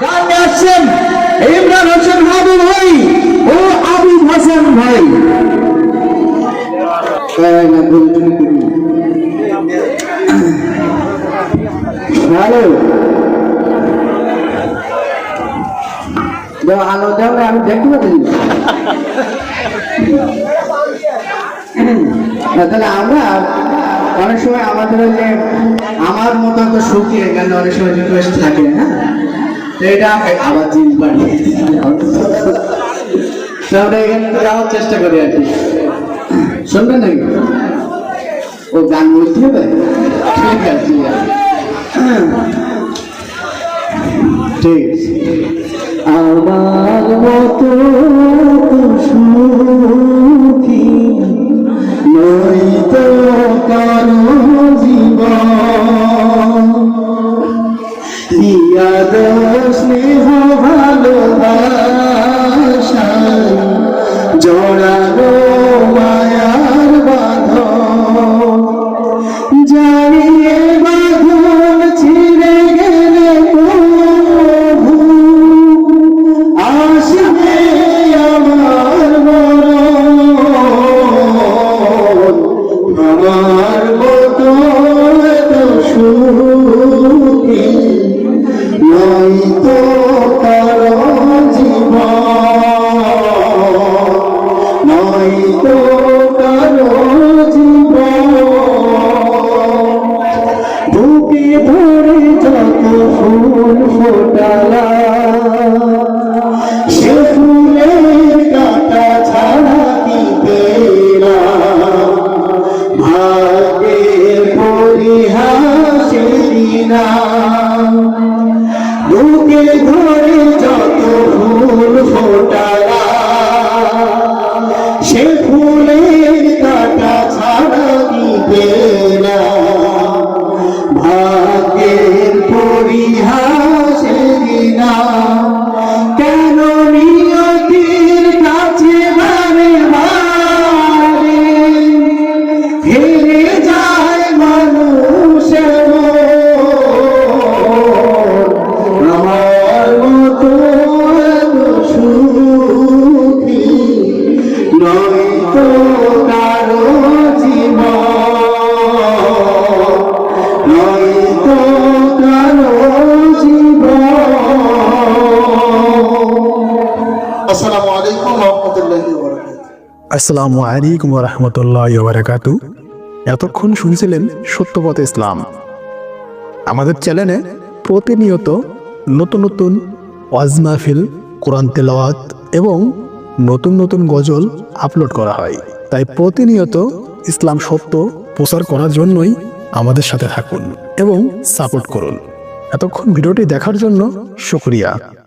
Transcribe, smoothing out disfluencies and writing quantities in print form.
গান নিয়ে আসছেন ইমরান হোসেন হাবু ভাই ও আবিদ হাসান ভাই। হ্যালো আলো দেও আমি দেখতে পাচ্ছি। তাহলে আমরা অনেক সময় আমাদের যে আমার মতো তো সুখী এখানে অনেক সময় রিকোয়েস্ট থাকে, হ্যাঁ, তো এটা আবার জিন পারি আমরা এখানে যাওয়ার চেষ্টা করি আর কি। শুনবেন নাকি? ও গান বলতে হবে, ঠিক আছে ঠিক আছে। আমার মতো সুখী নই তো কারো জীবন, ইয়াদ স্নেহ ভালোবাসা জড়ানো মায়ার বাঁধন, জানিয়ে বাঁধন ছিঁড়ে গেলে প্রভু আসবে আমার মরণ। আমার মতো এত সুখী নয় তো কারো জীবন, নয় তো কারো জীবন। বুকে ধরে যত ফুল ফোটালা সে ফুলের কাঁটা ছাড়া কি পেলাম, ভাগ্যের পরিহাসে দিলাম। বুকে ধরে যত ফুল ফোটালা সে ফুলের কাঁটা ছাড়া কি পেলাম, ভাগ্যের পরিহাসে দিলাম। কেন নিয়তির কাছে বারে বারে হেরে যায় মানুষ এমন, আমার মতো এত সুখী নয় তো কারো জীবন, নয় তো কারো জীবন। আসসালামু আলাইকুম ওয়া রাহমাতুল্লাহি ওয়া বারাকাতুহু। আসসালামু আলাইকুম ওয়া রাহমাতুল্লাহি ওয়া বারাকাতুহু। এতক্ষণ শুনছিলেন সত্যপথ ইসলাম। আমাদের চ্যানেলে প্রতিনিয়ত নতুন নতুন ওয়াজ মাহফিল, কোরআন তেলাওয়াত এবং নতুন নতুন গজল আপলোড করা হয়। তাই প্রতিনিয়ত ইসলাম সত্য প্রচার করার জন্যই আমাদের সাথে থাকুন এবং সাপোর্ট করুন। এতক্ষণ ভিডিওটি দেখার জন্য শুকরিয়া।